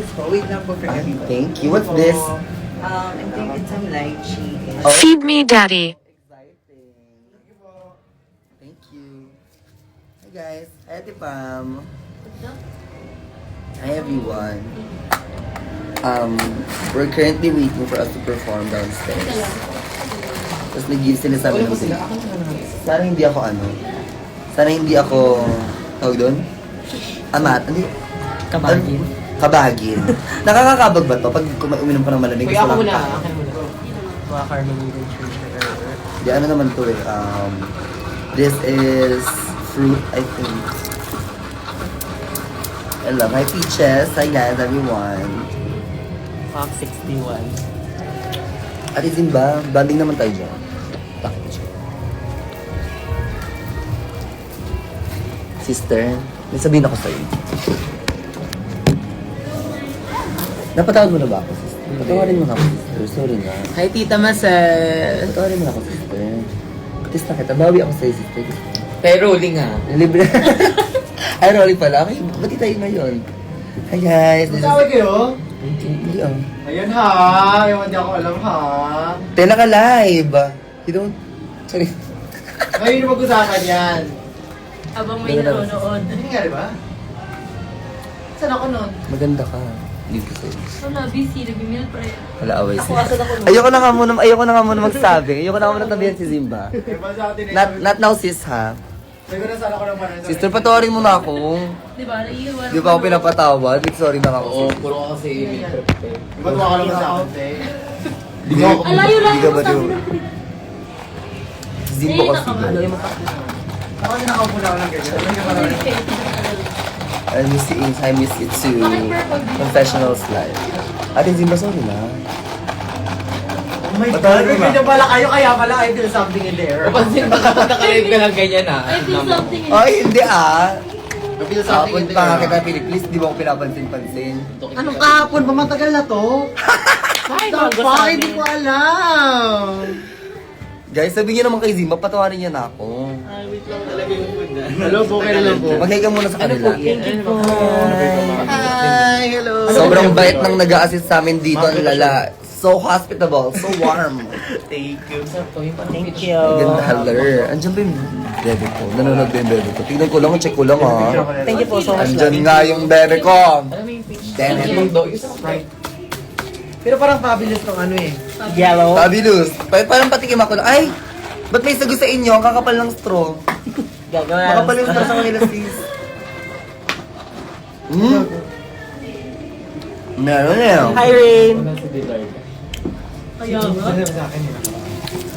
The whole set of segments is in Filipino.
cheese po. Wait lang po for everybody. Thank you. What's this? I think it's some lychee. Oh. Feed me, Daddy. Exciting. Thank you. Hi guys. Hi Ate Pam. Hi everyone. We're currently waiting for us to perform downstairs. Tapos nag-give sila sa amin. Sana hindi ako Sana hindi ako, tawag doon? Amat, hindi? Kabagin. Kabagin. Nakakakabag ba to pag uminom ka ng malamig? Kuya, ako Gusto muna. lang- Akin muna. Mga Carmen yung Di ano naman to eh. This is fruit, I think. Hello, hi Peaches. Hi guys, everyone. Pack 61. Ate Zimba, banding naman tayo dyan. Sister, may sabihin ako sa'yo. Napatawad mo na ba ako, sister? Patawarin mo na ako, sister. Sorry na. Hi, Tita Marcel. Patawarin mo na ako, sister. Katis na kita. Bawi ako sa'yo, sister. Pero rolling ah. Libre. Ay, Rolly pala. Okay, ba't di tayo ngayon? Hi guys. This is... Magkawag kayo? Hindi ah. Ayun ha, yung hindi ako alam ha. Tena ka live. You don't... Sorry. Ngayon yung mag-usapan yan. Habang may nanonood. Hindi nga, di ba? Saan ako nun? Maganda ka. Leave ko sa'yo. Wala, busy. Nag-meal pa rin. Wala away Ako, sa'yo. asan ako nun? Ayoko na nga muna magsabi. Ayoko na nga muna tabihan si Zimba. Diba sa atin eh? Not now sis ha. Siguro na sana ako ng parang Sister, patawarin mo na ako. Di ba? Naiiwan Di ba ako pinapatawad? Big sorry na ako. Oo, puro ka kasi Diba tuwa ka naman sa akin, te? Di ba ako... Ang layo-layo Di ka ba mo sa di- Si Zimba Eh, kasi nakabalo. yun. Ako din nakaupo na ako ng ganyan. Ano yung parang- I miss the Ins. I miss it too. Confessionals live. Ate Zimba, sorry na. Oh my Patawarin God, mo na. may pala kayo, kaya pala I feel something in the air. Pansin ba kapag nakalive ka lang ganyan ah? I feel something in Ay, hindi ah. I feel something in Kahapon the pa nga air. kita Philippines, di ba ako pinapansin-pansin? Anong kahapon ba? Matagal na to? Ay, The fuck? Hindi ko alam. Guys, sabihin niyo naman kay Zimba, patawarin niya na ako. Ay, wait lang talaga yung food na. Hello po, kayo lang po. Mag-hi ka muna sa kanila. Thank you po. Hi, hello. Sobrang bait ng nag-a-assist sa amin dito, ang lala. So hospitable, so warm. Thank you. Thank you. Ganda, haller. Andiyan ba yung bebe ko? Nanonood ba yung bebe ko? Tignan ko lang, check ko lang ha. Thank you po so much. Andyan nga yung bebe ko. Alam mo yung page? Damn it. Yung dog, isa Sprite. Pero parang fabulous tong ano eh. Yellow. Fabulous. Parang patikim ako na, ay, ba't may sago sa inyo? Ang kakapal ng straw. Gagawin. Makapal yung straw sa kanila, sis. Meron eh. Hi, Rain. Kaya nga. Ano sa akin yun?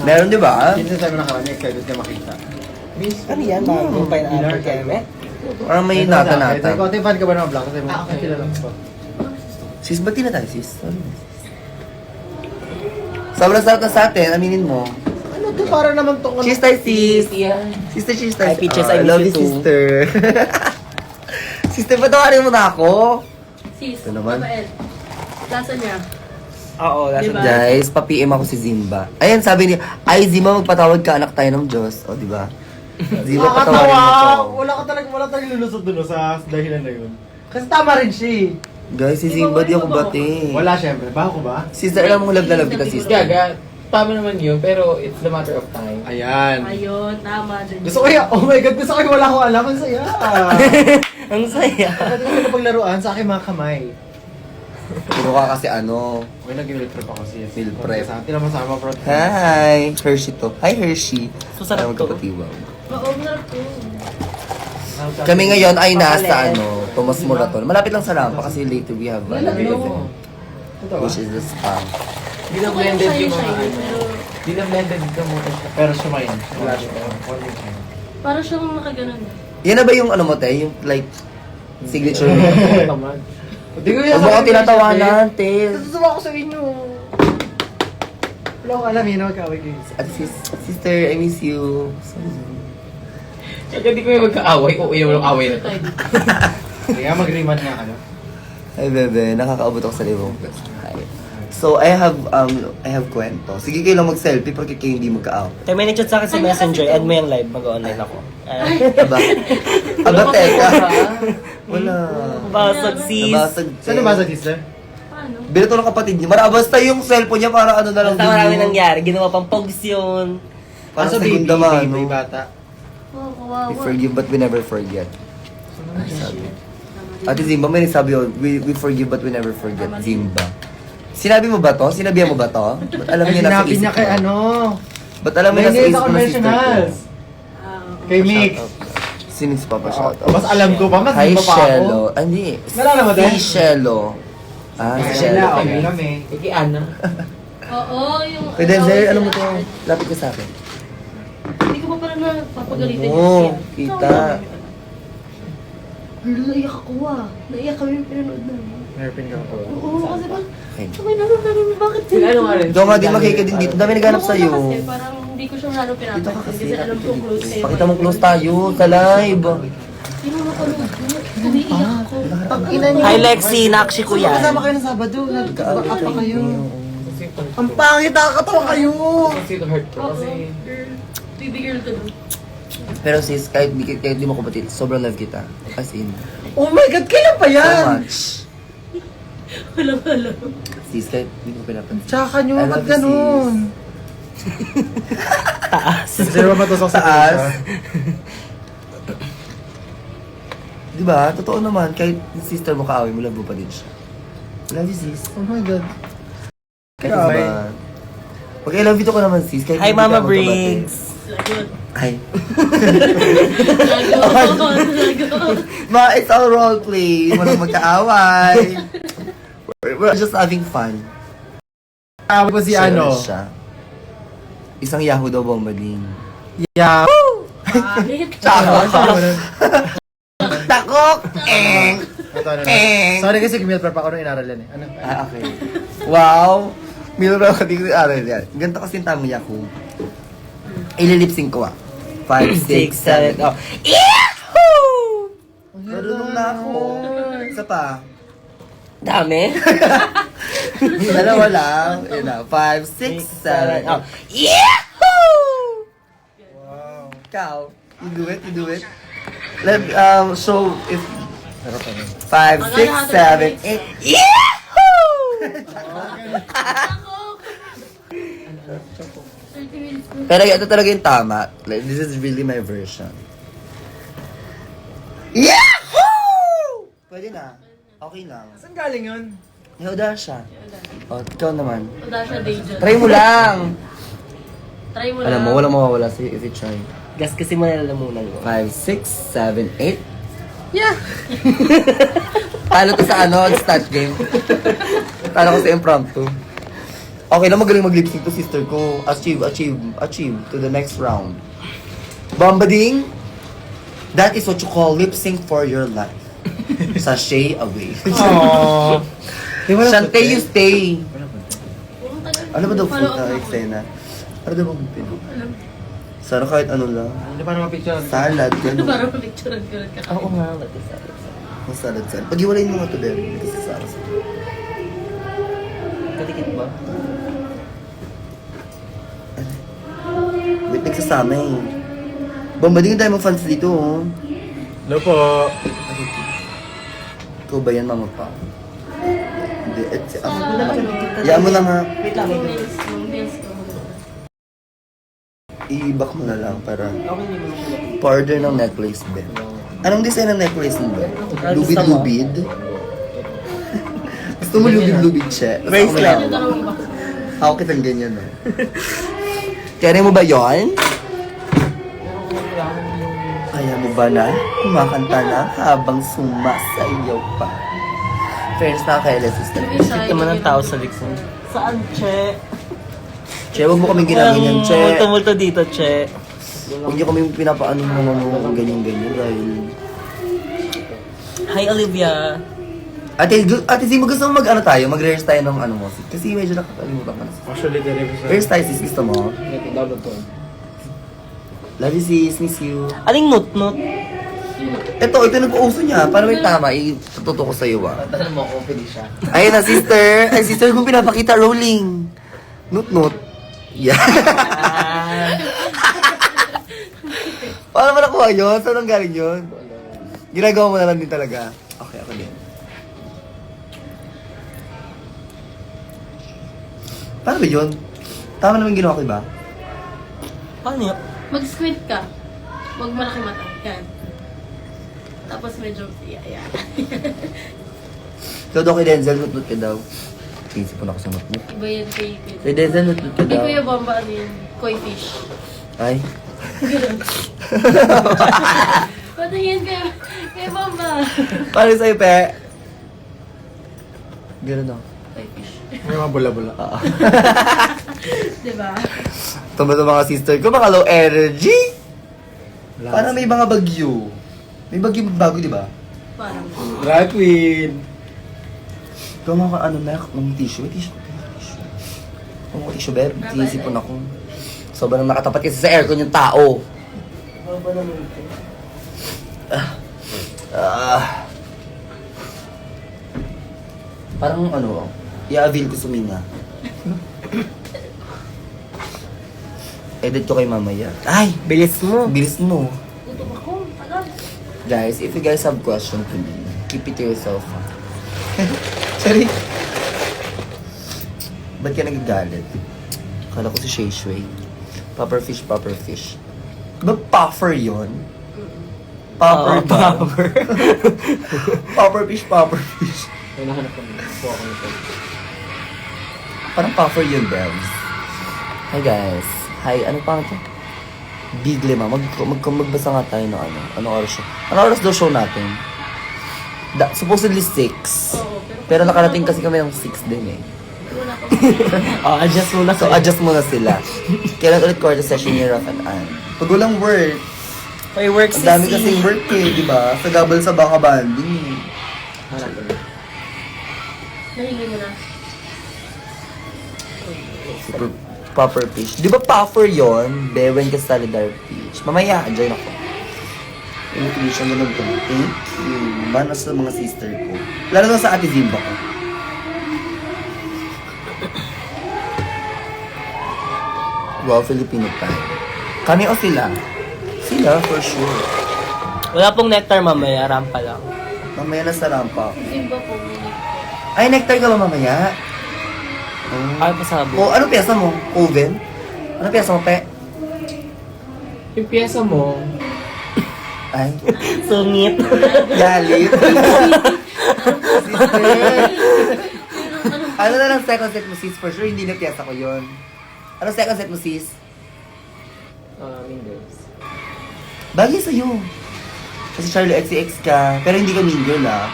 Meron di ba? Kinsa tayo nakaraan, excited ka makita. Ano yan? Bagong pineapple keme? Parang may nata-nata. Ikaw, ate, fan ka ba ng vlog? Kasi mga kilala ko. Sis, ba't di na tayo, sis? Sorry na, sis. Sobrang sarap na sa atin, aminin mo. Ano to? Para naman tong... Cheers tayo, sis. Yan. Sister, cheers tayo. Hi, Peaches, Ah, I miss love you you, too. sister. Sister, patawarin mo na ako. Sis, Ito naman. Rafael. Lasa niya. Oo, that's Diba? Guys, pa-PM ako si Zimba. Ayan, sabi niya, ay Zimba, magpatawad ka, anak tayo ng Diyos. O, di ba? Zimba, patawarin mo ko. Wala talagang lulusot dun sa dahilan na yun. Kasi tama rin siya eh. Guys, si Zimba, di ako bati. Wala syempre. Ba ako ba? Sister, alam mo, love na love kita, sister. Gaga, tama naman yun, pero it's the matter of time. Ayan. Ayun, tama din. Gusto ko yung, oh my God, gusto ko yung wala akong alam. Ang saya. Ang saya. Pwede ko napaglaruan sa aking mga kamay. Puro ka kasi ano. Okay, nag-meal prep ako siya. Meal prep. Sa atin naman sama, bro. Hi! Hershey to. Hi, Hershey. So, sarap Ayaw to. magkapatiwaw. Oo, sarap to. Kami ngayon ay nasa Papalend. Tomas Moraton. Malapit lang sa Rampa kasi later we have an Ano? event. Which is the spa. Di na blended yung mga Shiny, ano. pero Di na blended ka muna siya. Pero sumayin. Wala siya. parang siyang nakaganon. Yan na ba yung ano mo te? Yung like signature mo? Tamad. Hindi ko Huwag mo ako tinatawanan, te. Natutuwa ko sa inyo. Wala akong alam yun. Magkaway kayo. At sister, I miss you. Kaya di ko yung magkaaway, o yung away na to. Kaya mag-remand nga kayo. Ay bebe, nakakaabot ako sa libong. Hi. So I have kwento. Sige kayo lang mag-selfie porque kayo hindi magka-out. Tayo may nag-chat sa akin sa Messenger, add mo yung live, mag-online ako. Aba. Aba, teka. Wala. Basag sis. Nabasag. Saan nabasa, sister? Paano? Binato ng kapatid niya. Basta yung cellphone niya para ano na lang. Basta marami video. nangyari. Ginawa pang pogs yun. Para sa baby, segunda mano. baby, bata. Oh, kawawa. We forgive but we never forget. Ay, sabi. Ate Zimba, may nagsabi yun, we forgive but we never forget. Zimba. Sinabi mo ba to? Sinabihan mo ba to? Ba't alam Ay, niya nasa sinabi isip niya kay mo? ano? Ba't alam mo May nasa name isip sa mo na sister ko? conventionals. Kay Mix. Sinix pa pa siya. Mas alam ko pa, mas Hi, di ba pa ako? Shelo. Ah, hindi. Nalala mo din? Si Shelo. Ah, si Shelo. Okay kami. Iki Ana. Oo, yung... Kay Denzel, ano mo to? Lapit ka sa akin. Hindi ko pa pala napapagalitan Oo, kita. Girl, naiyak ako Naiyak kami yung pinanood namin. Nerpin ka po. Oo, kasi ba? Okay. Sabay naman namin, bakit Ano nga rin? Ikaw nga din makikita din dito. Dami naghanap Ako sa'yo. Kasi parang hindi ko siya masyadong Dito ka pinapansin kasi. kasi alam kong close kayo. Pakita mo close tayo sa live. Hindi mo mapanood ko. Umiiyak ako. Hi Lexi, nakshi ko yan. Kasama kayo ng Sabado, nag-back up pa kayo. Kasi Ang pangit, nakakatawa kayo! kasi ito hurt ko. Oo, Kasi girl. Baby girl ka dun. Pero sis, kahit di mo kapatid, sobrang love kita. As in, Oh my God, kailan pa so yan? much. Walang alam. Sis, kahit di mo pinapansin. Tsaka nyo, I ba't love you, ganun? Zero ba ito sa Taas. Di ba? Totoo naman, kahit yung sister mo kaaway mo, love mo pa din siya. Love you, sis. Oh my God. Kahit Kaaway. diba? Pag I love you to ko naman, sis. Kahit Hi hindi Mama ka magkabate. Briggs. Lagot. Hi. Lagot. Lagot. Ma, it's all role play. Walang magkaaway. We're just having fun. Tawag ko si Share ano? siya. Isang Yahoo daw bombading. Yeah. Bakit? Takok! Ito, ano na. Sorry kasi gumil pa ako nung inaral yan eh. Ano? Ah, okay. Wow! Milo na ako dito aral yan. Ganito kasi yung tamang Yahoo. Ililipsing ko 5, 6, 7, oh. Yahoo! Marunong na ako. Isa pa. Dami. Dalawa lang. Yun na. 5, 6, 7, oh. Yahoo! Wow. Ikaw, you do it, you do it. Let, show if Sarap pa rin. 5, 6, 7, 8. Yahoo! Ako! 30 minutes ko. Pero ito talaga yung tama. Like, this is really my version. Yahoo! Pwede na. Okay lang. Saan galing yun? Yahuda siya. O, ikaw naman. Wala siya day dyan. Try mo lang. Try mo lang. Alam mo, walang mawawala sa'yo if you try. Gas kasi mo nalalamunan ko. 5, 6, 7, 8. Yeah! Talo to sa ano, stat game. Talo ko sa impromptu. Okay lang, magaling mag-lip sync to sister ko. Achieve to the next round. Bombading, that is what you call lip sync for your life. Sashay away. Aww. Shante, you stay. Ang tagal. Ano ba daw food Follow up na ako. eksena? Ano daw bang pino? Alam. Sana kahit ano lang. Hindi pa naman picture. Salad, Ano gano'n. parang picture ka rin kakain. Oo nga, matisabi. Ang salad. Pag-iwalayin mo nga to, Derry. Kasi sa aras. Kadikit ba? Wait, nagsasama eh. Bombading tayo mga fans dito, oh. Hello po. Ikaw ba yan, mama pa? Hindi, it's... Sa Yaan mo na nga. Wait lang, wait lang. yung nails ko. I-back mo na lang para... Okay, hindi mo siya Pa-order ng necklace, Ben. Anong design ng necklace mo, Ben? Lubid-lubid? Gusto mo lubid-lubid siya? Bracelet. Ito naman ba? Ako kitang ganyan, no? Kaya mo ba yon? Kaya mo ba na? Kumakanta na habang sumasayaw pa. Friends na kaya sister. Isip naman ang tao sa likod. Saan, Che? Che, huwag mo kaming ginagin yan, Che. Multo-multo dito, Che. Huwag niyo kaming pinapaano mo ganyan-ganyan dahil... Hi, Olivia. Ate Zee, gusto mo mag-ano tayo? Mag-rehearse tayo ng ano mo? Kasi medyo nakakalimutan ka na. Actually, the review Rehearse tayo, sis. Gusto mo? download ko. Love you, sis. Miss you. Aling nut-nut? Ito nag-uuso niya. Para may tama, itututo ko sa'yo, ah. Tanong mo ako, pwede siya. Ayun na, sister. Ay, sister, kung pinapakita, rolling. Nut-nut. Yeah. Paano mo nakuha yun? Saan ang galing yun? Ginagawa mo na lang din talaga. Okay, ako din. Paano ba yun? Tama naman ginawa ko, ba? Paano yun? Mag-squint ka. Huwag malaki mata. Yan. Tapos medyo, yeah. Ikaw daw kay Denzel, nut-nut ka daw. Isipon ako sa nut-nut. Iba yan kay Kay Denzel, nut-nut ka Hindi daw. Kuya Bomba, ano yun? Koi fish. Ay. Ganun. Patingin kay Bomba. Paano sa'yo, pe? Ganun ako. Koi fish. May mga bula-bula. Oo. Diba? Tama sa mga sister ko, mga low energy. Last. Parang may mga bagyo. May bagyo bago, di ba? Parang. Drag queen. Ikaw mga ano, Mac, ng tissue. May tissue. Mga tissue, babe. Sinisipon ako. Sobrang nakatapat kasi sa aircon yung tao. Parang ano, i-avail ko suminga. Edit ko kay mamaya. Ay, bilis mo. Bilis mo. Gutom ako. Tagal. Guys, if you guys have question to me, keep it to yourself. Sorry. Ba't ka nagagalit? Akala ko si Shay Shui. Puffer fish. Diba puffer yun? Puffer Oo, ba? puffer. Puffer fish. May nahanap ko po ako nito. Parang puffer yun, Bevs. Hi guys. Hi, ano pa ito? Big Lima. Magbasa nga tayo ng ano. Anong oras siya? Anong oras daw show natin? Supposedly 6. Oo, Pero nakarating kasi kami ng 6 din eh. wala pa. Oh, adjust muna So, adjust muna sila. Kailan ulit quarter session ni Raf and Ann? Pag walang work, May work ang dami kasing work eh, di ba? Sa gabal sa baka banding. Hanap ko na. Nahingi mo na. Super puffer fish. Di ba puffer yun? Bewen ka solidar fish. Mamaya, join ako. Intuition ganun ko. Thank you. Mana sa mga sister ko. Lalo na sa ate Zimba ko. Wow, Filipino time. Kami o sila? Sila, for sure. Wala pong nectar mamaya, rampa lang. Mamaya na sa rampa. Simba po. Ay, nectar ka ba mamaya? Ay, pasabog. O, anong pyesa mo? Oven? Anong pyesa mo, pe? Yung pyesa mo, Ay, Sungit. galit. Sister. Ano na lang second set mo, sis? For sure, hindi na pyesa ko yun. Ano second set mo, sis? Mingles. Bagay sa'yo. Kasi Charlie XCX ka, pero hindi ka mean girl, ah.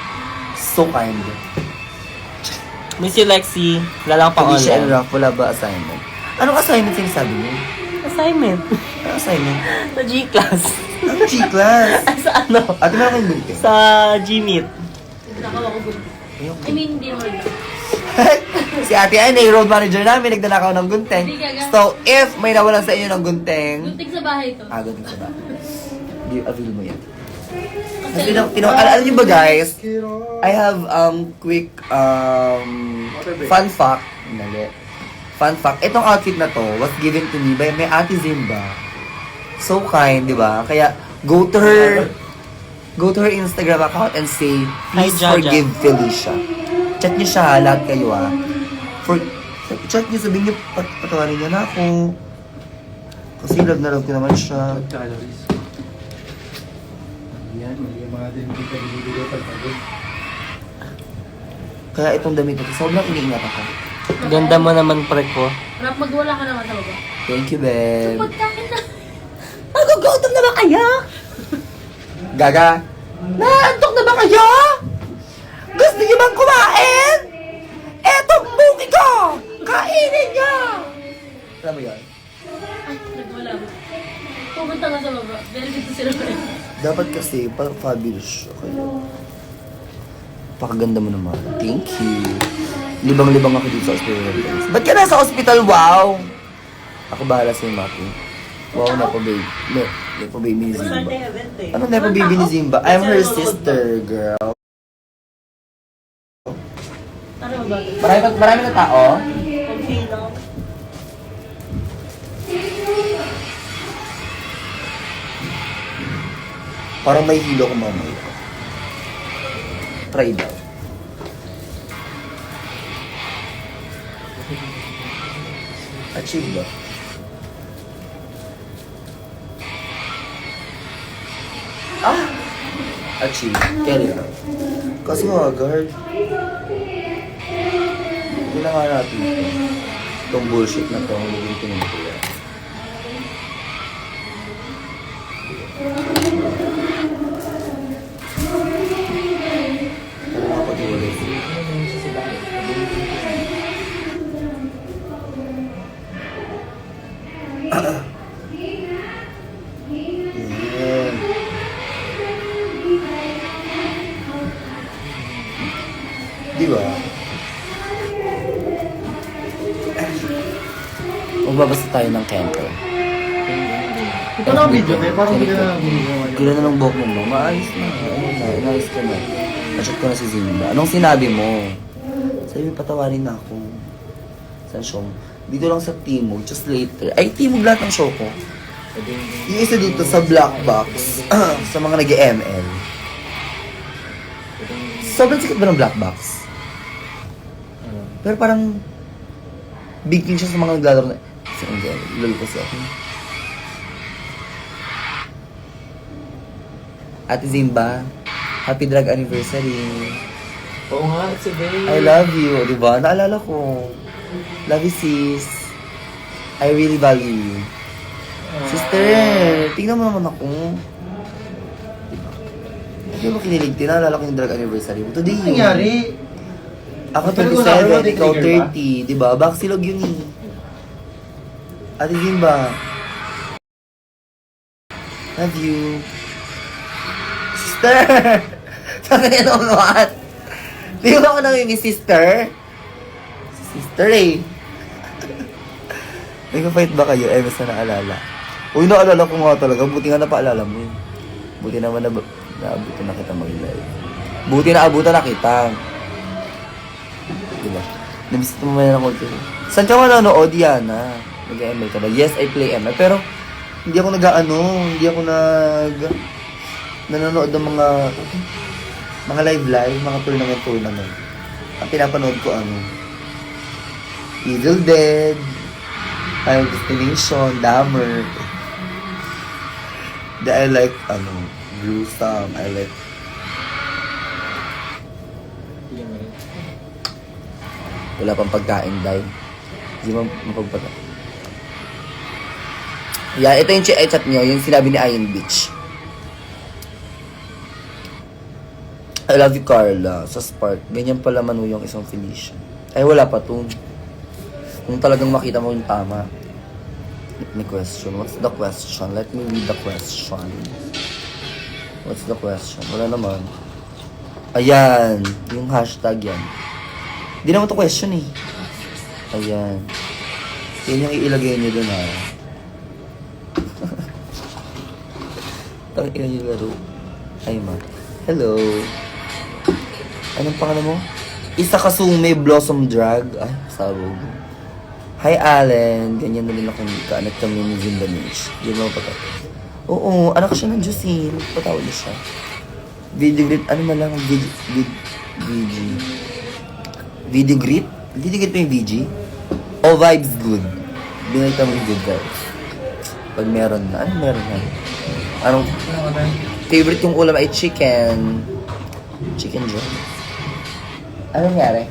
So kind. Miss you, Lexi. Wala lang pang Felicia and online. Raf, wala ba assignment? Anong assignment sinasabi mo? Assignment. Anong assignment? Sa G-class. Ang G-class. Ay, sa ano? Ate, meron kayong bulletin? Sa G-meet. Nakaw ako gusto. I mean, hindi naman lang. Si ate ay road manager namin, nagdanakaw ng gunteng. Hindi ka. So, if may nawalan sa inyo ng gunteng, Gunting sa bahay to. gunteng sa ba? Hindi, avail mo yan. Kasi Alam niyo ba guys, I have quick fun fact. Dali. Fun fact, itong outfit na to was given to me by my ate Zimba. So kind, di ba? Kaya go to her Instagram account and say, Hi, please Jaja. forgive Felicia. Chat niyo siya, lahat kayo chat niyo, sabihin niyo, patawarin niyo na ako. Kasi love na love ko naman siya. Calories. Yan, may mga din hindi ka binibigay pagpagod. Kaya itong damit ito, sobrang iniingat ako. Ganda mo naman, pre ko. Rap, magwala ka naman sa baba. Thank you, babe. Pagkain na. Nagugutom na ba kayo? Gaga? Naantok na ba kayo? Gusto niyo bang kumain? Etong buki ko! Kainin niyo! Alam mo yun? Ay, nagwala mo. Pumunta ka sa baba. Very good to sila. Dapat kasi, parang fabulous siya. Kaya, pakaganda mo naman. Thank you. Libang-libang ako dito sa hospital. Ba't ka nasa hospital? Wow! Ako bahala sa'yo, Maki. Wow, nepo baby. Nepo baby ni Zimba. Ano nepo baby ni Zimba? I'm her sister, girl. Tara, mabagal. Marami na tao? Okay lang. Parang may hilo ko mamaya. Try daw. Achieve ba? Ah! Achieve. Carry lang. Kasi mga guard. Hindi na nga natin ito. Itong bullshit na ito. Hindi ko ko yan. Ano nga pag-iwalay? Yan. Di ba? Magbabasa tayo ng Kento. Ito na ang video, eh. Parang hindi ka na Gila na ng buhok mo, no? Maayos na. Ano na, inayos ka na. Nachat ko na si Zimba. Anong sinabi mo? Sabi, patawarin na ako. Sa show. Dito lang sa Timog, just later. Ay, Timog lahat ng show ko. Yung isa dito sa Black Box, sa mga nag-ML. Sobrang sikat ba ng Black Box? Pero parang big thing siya sa mga naglalaro na... Kasi ang lalo kasi ako. Ate Zimba, happy drag anniversary. Oo nga, it's a day. I love you, di ba? Naalala ko. Love you, sis. I really value you. Sister, tingnan mo naman ako. Diba? Hindi mo kinilig. Naalala ko yung drag anniversary mo. Today Ano yun. nangyari? Ako Pero kung sabi mo, 27, ikaw trigger ba? 30. Diba? Baksilog yun eh. Ate Zimba. Love you. Sister! Saan yan naman? Di ba ako namimiss, sister? Sister eh. Nagka-fight ba kayo? Eh, basta naalala. Uy, naalala ko nga talaga. Buti nga napaalala mo yun. Buti naman naabutan na kita mag-live. Buti na abutan na kita. Diba? Namiss mo man ako dito. Saan ka manonood, Diana? Nag-ML ka ba? Yes, I play ML. Pero, hindi ako hindi ako nanonood ng mga live, mga tournament. Ang pinapanood ko Evil Dead, Final Destination, Dahmer. I like, gruesome. I like, wala pang pagkain, Day. Hindi mo mapagpagkain. Yeah, ito yung chat nyo, yung sinabi ni Iron Beach. I love you, Carla. Sa Spark. Ganyan pala manu yung isang Felicia. Ay, wala pa to. Kung talagang makita mo yung tama. May question. What's the question? Let me read the question. What's the question? Wala naman. Ayan. Yung hashtag yan. Hindi naman to question eh. Ayan. Yan yung iilagay nyo dun ha. Tangin na yung laro. Ay ma. Hello. Anong pangalan mo? Isa Kasume Blossom Drag. Ay, sabog. Hi, Allen. Ganyan na rin ako ka-anak kami ni Zimba Niche. Di ba patawad? Oo, anak siya ng Jusine. Patawad niya siya. Video grit. Ano na lang? Video grit? Video grit pa yung VG? Oh, vibes good. Binalita mo yung good vibes. Pag meron na. Ano meron na? Anong favorite kong ulam ay chicken. Chicken joy. Anong nangyari?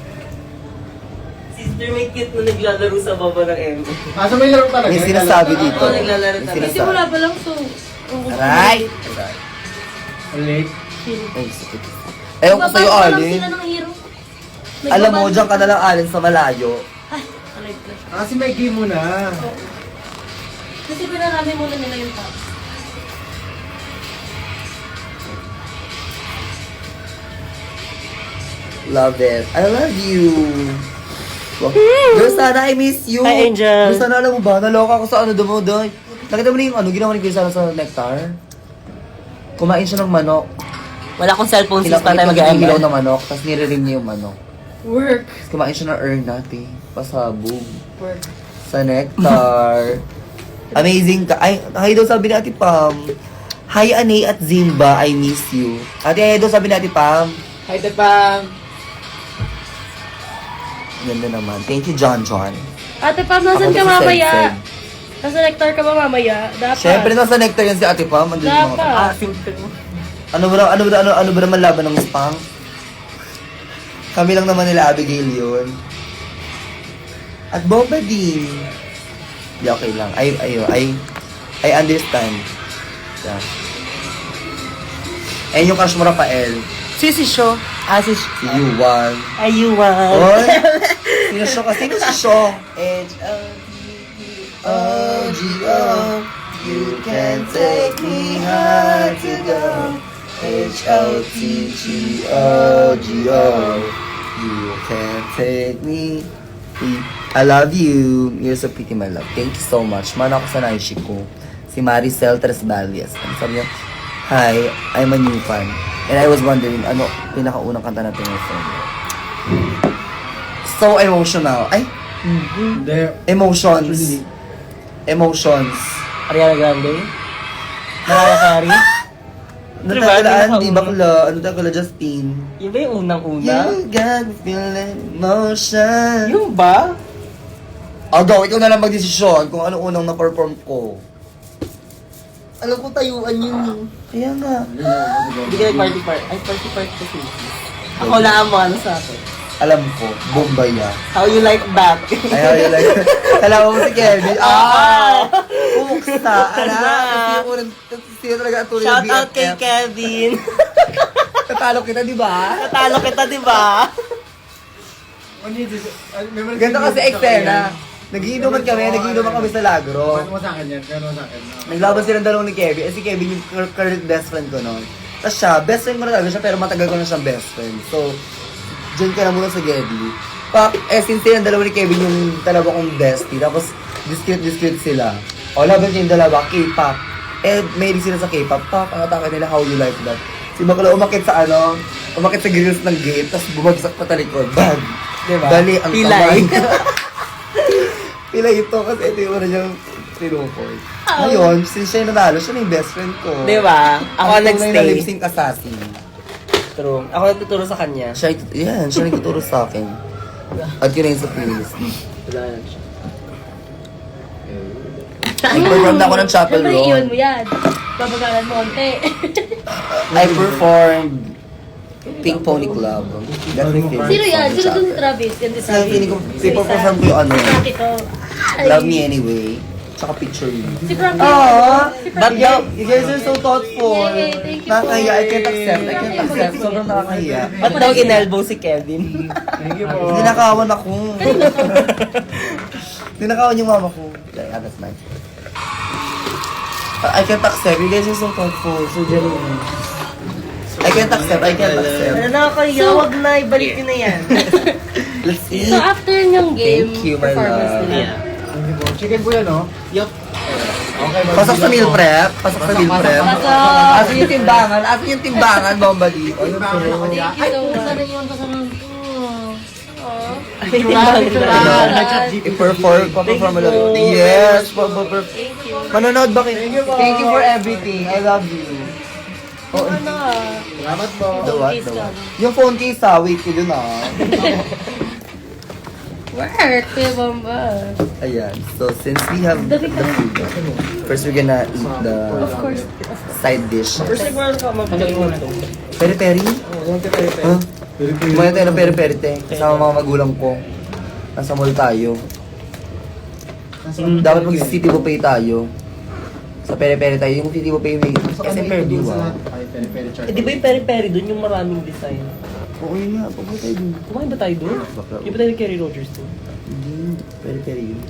Sister, may cute na naglalaro sa baba ng M. So may laro talaga? May sinasabi dito. Oo, naglalaro May talaga. Kasi wala pa lang, so... Aray! Ulit? Ay, sakit. Ewan ko sa'yo, Alin. Sila ng hero. Alam mo, dyan ka na lang, Alin, sa malayo. Ay, alay ko. Kasi may game mo na. Kasi pinarami muna nila yung top. Love it. I love you. Girl, sana I miss you. Hi, Angel. Girl, sana alam mo ba, naloka ako sa doon. Nakita mo na yung ginawa ni Girl sana sa Nectar? Kumain siya ng manok. Wala akong cellphone sis pa tayo Hilaw mag-ML. ng manok, tapos nire-ring niya yung manok. Work. Tapos kumain siya ng earn natin. Pasabog. Work. Sa Nectar. Amazing ka. Ay, daw sabi ni Ate Pam. Hi, Anay at Zimba. I miss you. Ate Edo, sabi natin, Pam. Hi, Tepang. Ganda naman. Thank you, John. Ate Pam, nasan Ako ka si mamaya? Seg. Nasa nectar ka ba mamaya? Dapat. Siyempre, nasa nectar yan si Ate Pam. Andun yung mga... Dapat. Ah, Ano ba naman laban ng spang? Kami lang naman nila Abigail yun. At Boba din. Di okay lang. I understand. Yeah. Ayun yung crush mo, Rafael. Si Sho. Si Si Yuan. Ayuwan. Oy! Sino siya kasi? Sino si Shaw? H-O-T-O-G-O. You can take me high to go. H-O-T-G-O-G-O. You can take me. I love you. You're so pretty, my love. Thank you so much. Man ako sa naishi ko. Si Maricel Tresbalias. Ano sabi niya? Hi, I'm a new fan. And I was wondering, ano pinakaunang kanta natin ng song? So emotional. Ay, Hindi. emotions. Emotions. Ariana Grande. Mariah Carey. Natatalaan, di bakla? Ano takala, Justin? Yun ba yung unang-una? You got me feeling emotion. Yung ba? Although, ikaw na lang magdesisyon kung ano unang na-perform ko. Alam ko tayuan yun. Kaya nga. Hindi ka party kasi. Ako lang mo ano sa akin. Alam ko, Bombaya. How you like that? Ayaw yun lang. Alam mo si Kevin. Ah! Pumuksa. Alam. Sino talaga ang tunay na Shout out kay BFF. Kevin. Tatalo kita, di ba? Natalo kita, di ba? Ganito kasi eksena. Nagiinuman kami sa Lagro. Kwento mo sa akin yan. Kwento mo sa akin. Naglaban silang dalawang ni Kevin. Si Kevin yung current best friend ko noon. Tapos siya, best friend ko na talaga siya, pero matagal ko na siyang best friend. So, dyan ka na muna sa Gedli. Since yung dalawa ni Kevin yung talaga kong bestie. Tapos, discreet sila. O, laban niya yung dalawa, K-pop. May sila sa K-pop. Ang atake nila, how you like that. Si Bakla umakit sa grills ng gate, tapos bumagsak pa talikod. Bag! Diba? Dali ang Pilay. kamay. Pilay ito kasi ito yung una niyang tinukol. Ngayon, since siya yung nanalo, siya na yung best friend ko. Di ba? Ako ang tunay na nagstay. lip-sync assassin. True. Ako nagtuturo sa kanya. Siya nagtuturo sa akin. At yun na yung sa playlist. Wala lang siya. Nag-perform na ako ng Chapel Siyempre, Road. iyon mo yan. Babagalan mo konti. I performed Pink Pony Club. That's my favorite Sino yan? song, Sino dun si Chapel. Travis? Yan si Sa Travis. feeling ko, ipaperform ko yung ano, Frankie to. Ay. Love Me Anyway, tsaka Picture You. Si Frankie. Aww! Si But Frankie. you guys are so thoughtful. Yay, thank you po. Nakakahiya, I can't accept. Sobrang nakakahiya. Ba't daw inelbow si Kevin? Thank you po. Ninakawan ako. Ninakawan yung mama ko. Yeah, that's nice. I can't accept. You guys are so thoughtful. So genuine. I can't accept. Ano nakakahiya? Wag na, ibalik nyo na yan. Let's eat. So after yung game, Thank you, my performance love. nila. Thank you po. Chicken po yan, no? Yup. Okay, Pasok sa meal prep. Pasok sa meal prep. Pasok. Asan yung timbangan? Asan yung timbangan, Bombali? O, yun po. Thank you so much. I-perform mo lang. Yes. Thank you. Manonood ba kayo? Thank you for everything. I love you. Oh, Ano? Salamat po. the what? Case The what? lang. Yung phone case wait ko dun Work, Kuya Bomba. Ayan. So, since we have the food, first we're gonna eat the Of course. side dish. First siguro ka mapagaling mo ito. Peri-peri? Huh? Kumain tayo ng peri-peri, te. Kasama mga magulang ko. Nasa mall tayo. Dapat mag-city buffet tayo. Sa peri-peri tayo. Yung city buffet may SM Fairview, Ay, peri-peri chart. Eh, di ba yung peri-peri dun yung maraming design? Oo, yun nga. Pagod tayo dun. Kumain ba tayo dun? Bakla. Di ba tayo ni Kerry Rogers dun? Hindi. Peri-peri yun.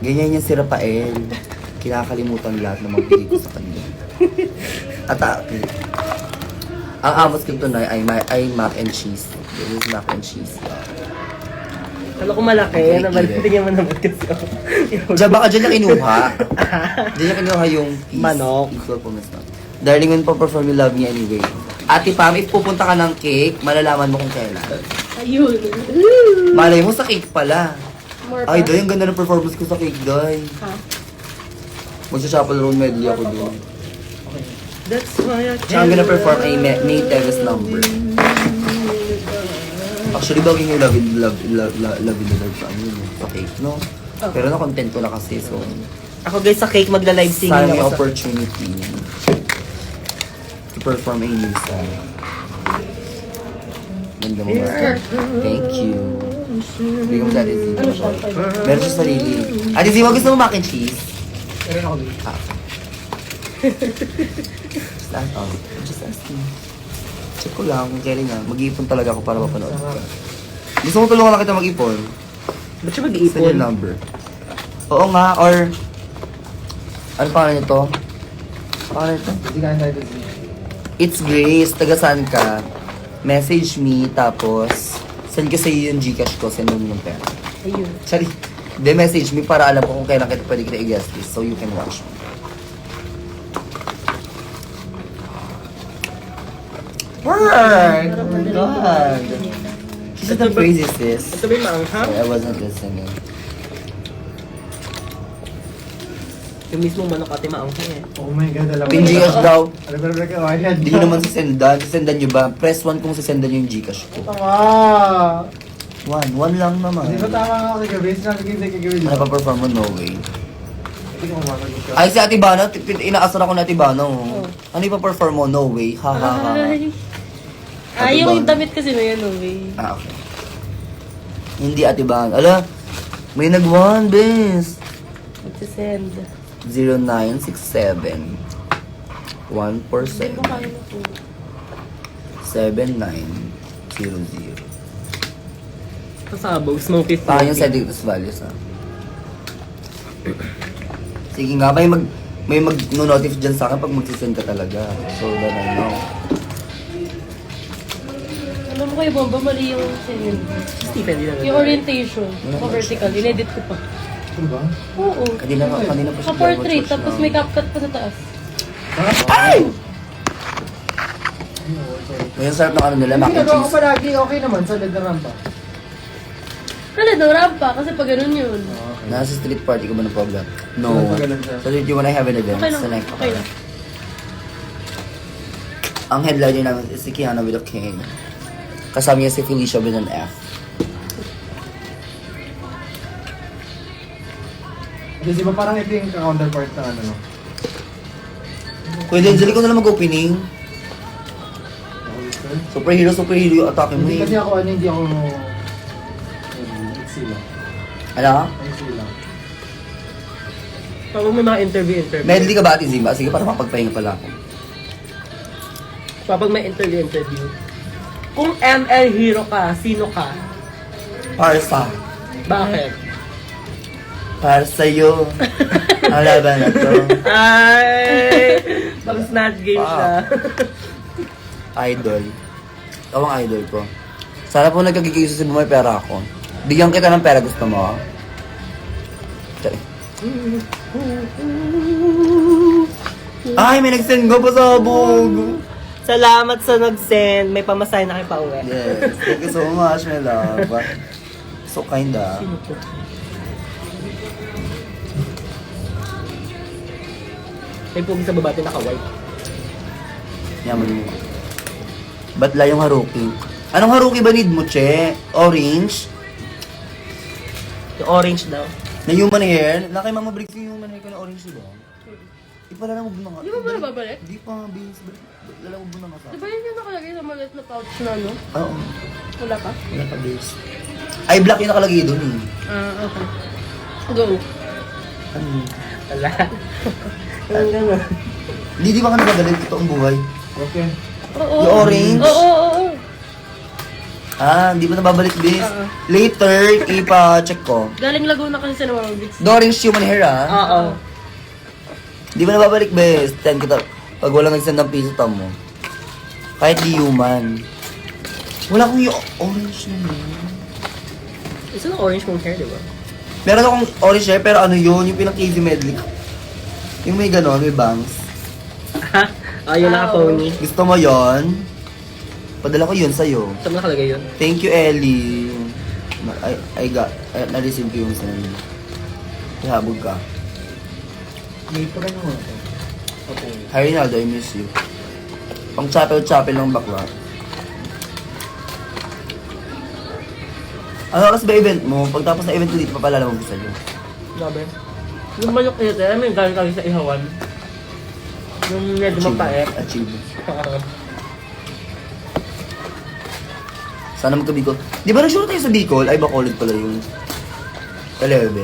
Ganyan yung si Rafael. Kinakalimutan lahat ng mga bigay ko sa kanya. At ang amos ko tunay ay mac and cheese. This is mac and cheese. Kala ko malaki. Okay, Tingnan mo naman kasi ako. Baka dyan niya kinuha. Dyan niya kinuha yung piece. Manok. Equal po, Miss Ma'am. Darling, when pa-perform you love me anyway. Ate Pam, if pupunta ka ng cake, malalaman mo kung kailan. Ayun. Malay mo sa cake pala. More Ay, pa. Day, ang ganda ng performance ko sa cake, Day. Ha? Magsa-chapel roll medley ako doon. That's why I Siya ang gonna perform ay May Teves number. Actually, bagay yung love sa ano yun, sa cake, no? Pero na-content ko na kasi, so... Ako guys, sa cake magla-live singing Sana may ako sa... opportunity to perform a new song. Ganda mo ba? Thank you. Bigyan mo sa Ate Z. Ano siya? Meron siya sarili. Ate Z, wag gusto mo mac and cheese? Meron ako dito. Just asking. Check ko lang kung kailan nga. Mag-iipon talaga ako para mapanood. Gusto mo tulungan lang kita mag-ipon? Ba't siya Send mag-iipon? your number. Oo nga, or... Ano pangalan nito? Pangalan nito? Hindi ka tayo din. It's Grace. Taga saan ka? Message me, tapos... Send ko sa'yo yung Gcash ko. Send mo yung pera. Ayun. Sorry. Hindi, message me para alam ko kung kailan kita pwede kita i-guest list so you can watch me. Word! Oh my God! She's the craziest sis. Ito ba yung maanghang? Sorry, I wasn't listening. Yung mismo manok ate maanghang eh. Oh my God, alam mo. Pin Gcash daw. Alam mo na ka, ayan. Hindi nyo naman sisendan. Sisendan nyo ba? Press 1 kung sisendan nyo yung Gcash ko. Tama! 1 lang naman. Hindi ba tama ka kagabi? Sinabi ko yung kagabi. Ano pa perform mo? No way. Hindi ko kumasagot ka. Ay, si Ate Bana, inaasar ako na Ate Bana. Oh. Ano yung pa-perform mo? No way. Ha ha ha. Ay, yung damit kasi na yan, no way. Ah, okay. Hindi Ate Bana. Ala, may nag-1, bes. Magsisend. 0967 147 Hindi ko kaya na po. 7900. Kasabaw, smoky Paano yung Cedric's values, ha? Sige nga, may mag-notify dyan sa akin pag magsisend ka talaga. So that I know. Alam mo kayo, Bomba, mali yung sinend. Stephen, di na Yung orientation, vertical, inedit ko pa. Ano ba? Oo. Kanina pa siya Ka-portrait, pinag-watch tapos na. may CapCut pa sa taas. Ay! Ngayon sarap ng ano nila, mac and Ginagawa ko cheese. palagi, okay naman sa lead na rampa. Wala daw, rampa, kasi pag ganun yun. Nasa street party ko ba ng program? No. Wala pa ganun siya. So did you wanna have an event? Okay lang, Sa next okay lang. Ang headliner namin is si Kiana with a K. Kasama niya si Felicia with an F. Kasi ba parang ito yung counterpart ng ano, no? Kuya Denzel, ikaw na lang mag-opening. Superhero yung atake mo Hindi eh. kasi ako, hindi ako... Iksi lang. Ano? Iksi lang. Pag may mga interview. Medley ka ba, Ate Zimba? Sige, para mapagpahinga pala ako. Kapag may interview. Kung ML hero ka, sino ka? Parsa. Bakit? Para sa'yo. Ang laban na to. Ay! Pag snatch game siya. Idol. Ikaw ang idol ko. Sana po nagkagigil sa may pera ako. Bigyan kita ng pera, gusto mo? Sorry. Ay, may nag-send ko pa sa bug. Salamat sa nag-send. May pamasahe na kayo pa uwi. Yes. Thank you so much, my love. So kind ah. Sino to? May pugi sa babati naka-white. Yaman mo. Ba't la yung Haruki? Anong Haruki ba need mo, che? Orange? Yung orange daw. Na human hair? Nakay Mama Briggs yung human hair ko na orange diba? Ipalalamog mo na nga. Di ba ba nababalik? Di pa, bis. Lalamog mo na nga sa. Di ba yun yung nakalagay sa maliit na pouch na ano? Oo. Wala pa? Wala pa, bis. Ay, black yung nakalagay doon eh. Okay. Go. Ano? Wala. Yung gano'n. Hindi, di ba ka nababalik? Totoong buhay. Okay. Oo. Yung orange? Oo. Ah, hindi pa nababalik, bis. Oo. Later, ipa-check ko. Galing Laguna kasi sa Namang Bricks. The orange human hair, ah. Oo. Di ba nababalik, bes? Ten kita. Pag walang nagsend ng piso, tamo. Kahit di human. Wala akong yung orange na yun. Isa ng orange mong hair, di ba? Meron akong orange hair, pero ano yun? Yung pinang-KV medley. Yung may ganon, may bangs. Yun naka-pony. Gusto mo yon? Padala ko yun sa'yo. Saan mo nakalagay yun? Thank you, Ellie. Na-receive ko yung send. Ihabog ka. May pa rin mo ito. Hi Rinaldo, I miss you. Pang chapel-chapel ng bakla. Ano oras ba event mo? Pagtapos na event ko dito, papalala mo gusto nyo. Grabe. Yung manok ito, alam mo yung galing kami sa ihawan. Yung medyo mapait. Achieve. Sana magka-Bicol. Di ba nag-shoot tayo sa Bicol? Ay, Bacolod pala yung 11.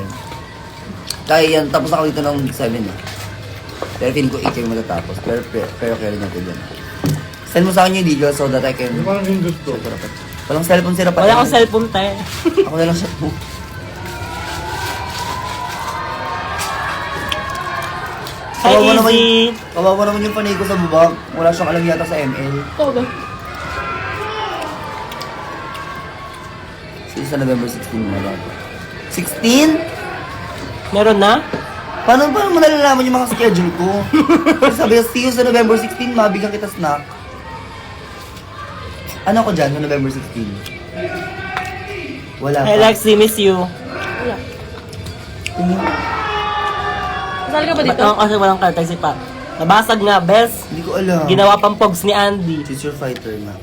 Kaya yan, tapos ako dito ng 7 eh. Pero feeling ko 8 yung matatapos. Pero kaya rin natin yan. Send mo sa akin yung details so that I can... Parang yung gusto. Walang cellphone sila pa. Wala akong cellphone, te. Ako na lang siya po. Hi, Easy. Kawawa naman yung panay ko sa bubag. Wala siyang alam yata sa ML. Oo ba? Sa November 16 na dapat. 16? Meron na? Paano mo nalalaman yung mga schedule ko? Sabi ko, see you sa November 16, mabigyan kita snack. Ano ako dyan, sa November 16? Wala pa. Hi, Lexi, miss you. Wala. Tingin. Kasali ka ba dito? Ba't kasi walang kartag si Pa? Nabasag nga, best. Hindi ko alam. Ginawa pang pogs ni Andy. She's your fighter na.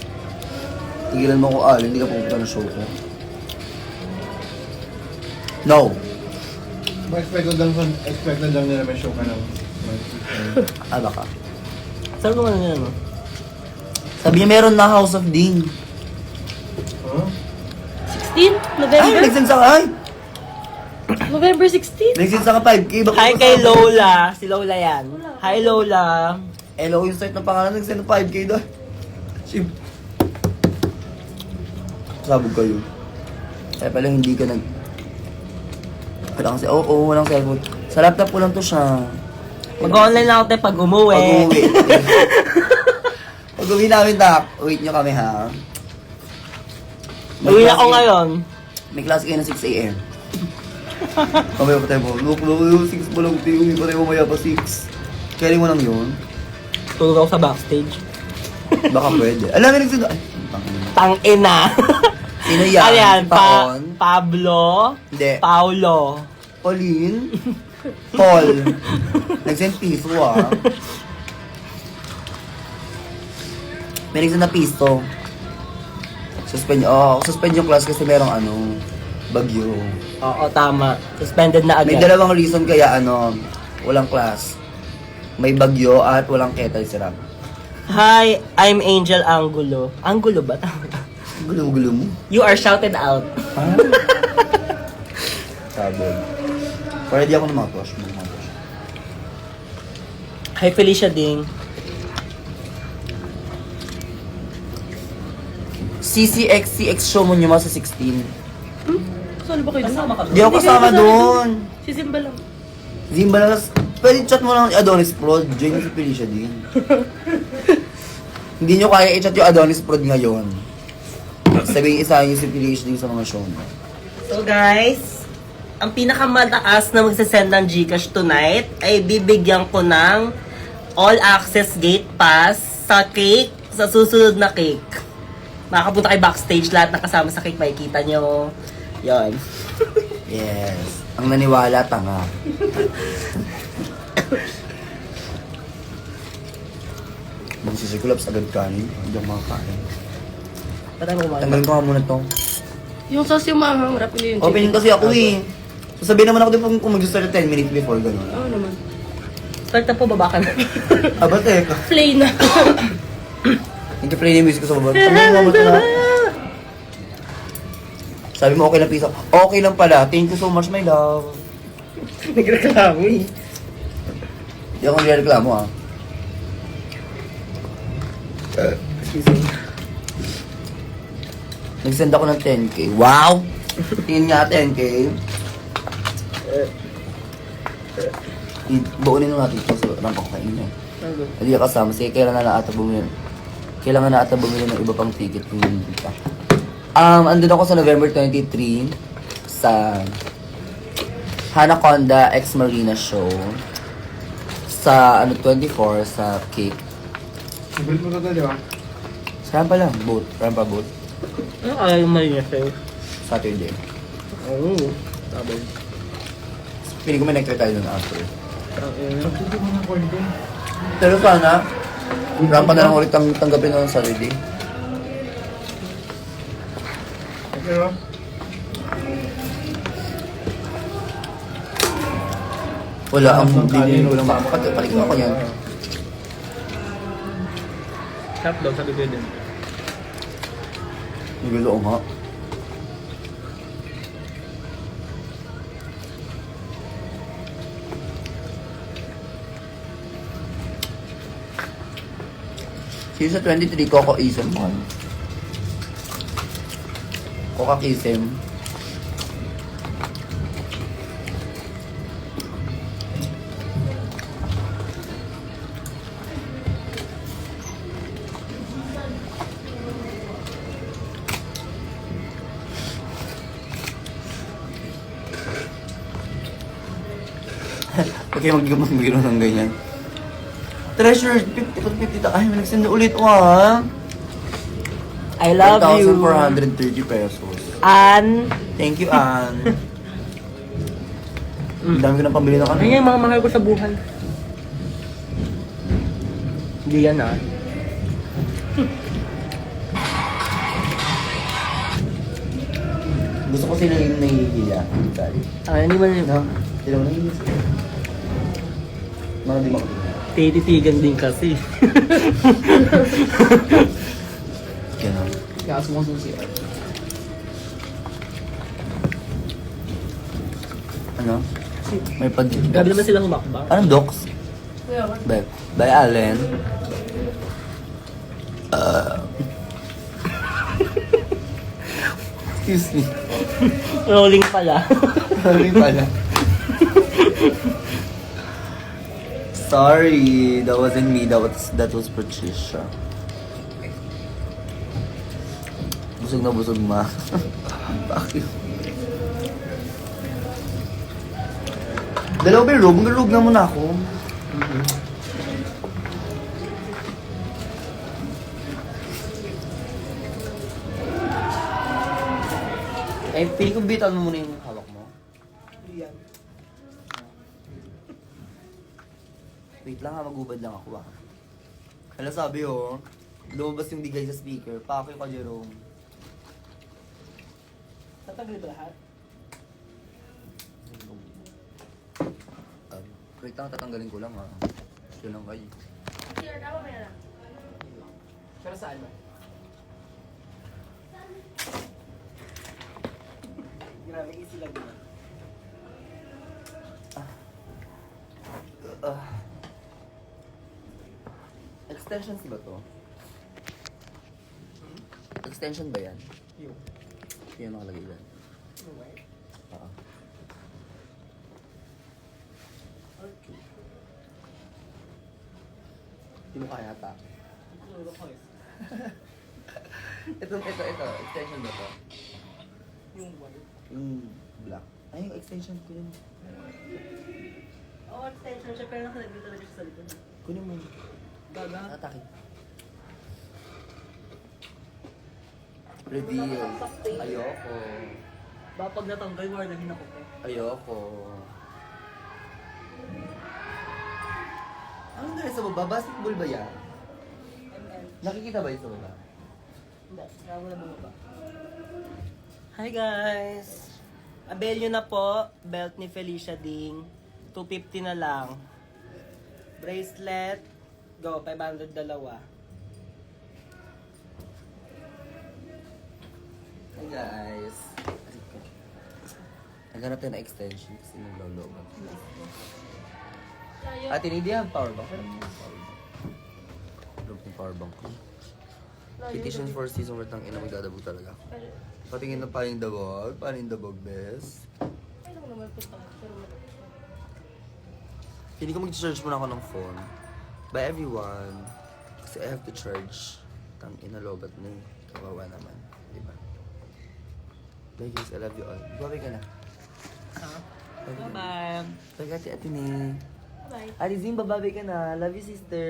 Tigilan mo ko, hindi ka pupunta ng show ko. No. Expected lang nila may show ka ng... Baka. Saan mo nila, no? Sabi niya meron na House of Ding. Huh? 16? Ay, November? nagsin sa ay! November 16? Nagsin sa ka 5K. Baka Hi kay Lola. Si Lola yan. Hi, Lola. Hello, yung start ng pangalan, nagsin ng 5K doon. Ship. Sabog kayo. Kaya pala hindi ka nag... Wala kasi, oo, walang cellphone. Sa laptop ko lang to siya. Mag-online lang ako tayo pag umuwi. Pag-uwi. Pag-uwi namin, tak. Wait nyo kami, ha? Uwi na ako ngayon. May klase kayo na 6 a.m. Kamaya pa tayo mo. Look, 6 pa lang. Uwi pa tayo mamaya pa 6. Kaya mo lang yun. Tulog ako sa backstage. Baka pwede. Alam mo, nagsundo. Ay, Tang-ina. sino yan? Ano yan? Paon? Pablo? Hindi. Paulo? Pauline? Paul? Nagsend piso, ah. May nagsend na piso. Suspend yung class kasi merong bagyo. Oo, tama. Suspended na May agad. dalawang reason kaya walang class. May bagyo at walang kettle syrup. Hi, I'm Angel Angulo. Angulo ba? Gulo-gulo mo. You are shouted out. Ah. Sabog. Para di ako na mga crush mo. Hi, Felicia Ding. CCX show mo nyo mga sa 16. Kasali ba kayo doon? Di ako kasama doon. Si Simba lang. Zimba lang. Pwede chat mo lang yung Adonis Prod. Join mo si Felicia din. Hindi nyo kaya i-chat yung Adonis Prod ngayon. Sabihin isa yung si Felicia din sa mga show mo. So guys, ang pinakamataas na magsasend ng Gcash tonight ay bibigyan ko ng all-access gate pass sa cake, sa susunod na cake. Makakapunta kayo backstage, lahat na kasama sa cake, makikita nyo. Yon. Yes. Ang naniwala, tanga. Magsisikulops agad kanin. Hindi ako makakain. Patay mo kumain. Tanggalin ko nga muna to. Yung sauce yung maanghang, rap yun. Opening kasi ako eh. Sasabihin naman ako din kung mag-start 10 minutes before gano'n. Oo naman. Start na po, baba ka na. Aba, teka. Play na. Nag-play na yung music ko sa baba. Ano yung mamat na? Sabi mo okay lang pisa. Okay lang pala. Thank you so much, my love. Nagreklamo eh. Hindi ako nireklamo ah. Excuse me. Nag-send ako ng 10k. Wow! Tingin nga 10k. Buunin na natin ito sa rampang kain niya. Hindi ka kasama. Sige, kailangan na ata bumili. Kailangan na ata bumili ng iba pang ticket kung hindi pa. Andun ako sa November 23 sa Hanaconda X Marina Show. Sa 24 sa Cake. Sabihin mo na di ba? Sa rampa lang, boat. Rampa boat. Ano kaya yung mali niya sa'yo? Saturday. Oo. Sabi. Piling ko may nag-try tayo nun after. Sabihin mo na corn doon. Pero sana, rampa na lang ulit ang tanggapin ng sarili. Pero, Wala, ang bilhin ko lang. Patignan ko yan. Sarap daw, sabi ko din. Nagulo nga. Season 23, Coco Ism man. Coca Kisem. Okay, mag-giro ng ganyan. Treasure, 50 ay, may nagsend ulit ko ha. I love you. 1,430 pesos. Ann. Thank you, Ann. Ang dami ko nang pambili ng ano. Ay, yung mga mahal ko sa buhay. Hindi yan ah. Gusto ko sila yung nahihiya. Hindi man yun. No? Sila yung nahihiya sila. Mga di makapit. Tititigan din kasi. Ganon. Kaya sumususi. Ano? May pag... Grabe naman sila humakbang. Anong docs? Kuya, By Allen. Excuse me. Rolling pala. Sorry pala. Sorry, that wasn't me. That was Patricia. Busog na busog, ma. Bakit? Dalawa ba yung room? Mag-room na muna ako. Eh, pili ko bitan mo muna yung hawak mo. Wait lang ha, magubad lang ako ha. Hala sabi oh, lumabas yung bigay sa speaker. Pakay ka, Jerome. Tatagli ba lahat? Wait lang, tatanggalin ko lang ha. Yun lang kayo. Sir, tama ba yan? Pero saan ba? Grabe, easy lang yun. Extensions ba to? Extension ba yan? Yung. Yan nakalagay dyan. Oo. Okay. Hindi mo kaya ta. Ito, extension ba to? Yung white. Yung black. Ay, yung extension ko yun. Oh, extension siya, pero nakalagay talaga siya sa likod. Kunin mo. Gaga. Atake. Reveal. Ayoko. Baka pag natanggal, warnahin ako. Ayoko. Ano na sa baba? Basketball ba yan? Nakikita ba yun sa baba? Hindi, wala mo ba? Hi guys! Abel nyo na po. Belt ni Felicia Ding. 250 na lang. Bracelet. Go, 500 dalawa. Hi guys. Naghanap tayo na extension kasi nagloloban. Ate, hindi yung power bank. Pero may power bank. Drop yung power bank ko. Petition for season worth ng ina magdadabog talaga ako. Patingin na pa yung dabog. Paano yung dabog, bes? Ay, lang naman punta ko. Pero Hindi ko mag-charge muna ako ng phone. Bye everyone. Kasi I have to charge. Tang inalobat na eh. Kawawa naman. Diba? Bye guys, I love you all. Bye ka na. Bye-bye. Bye ate ni. bye. Ate Zim, bababay ka na. Love you, sister.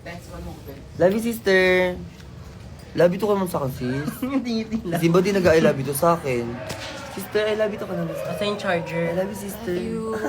Thanks, one more thing. Love you, sister. Love you to ka naman sa akin, sis. Hindi lang. Zim, ba di nag-I love you to sa akin? Sister, I love you to ka naman sa Asa yung charger? I love you, sister. You.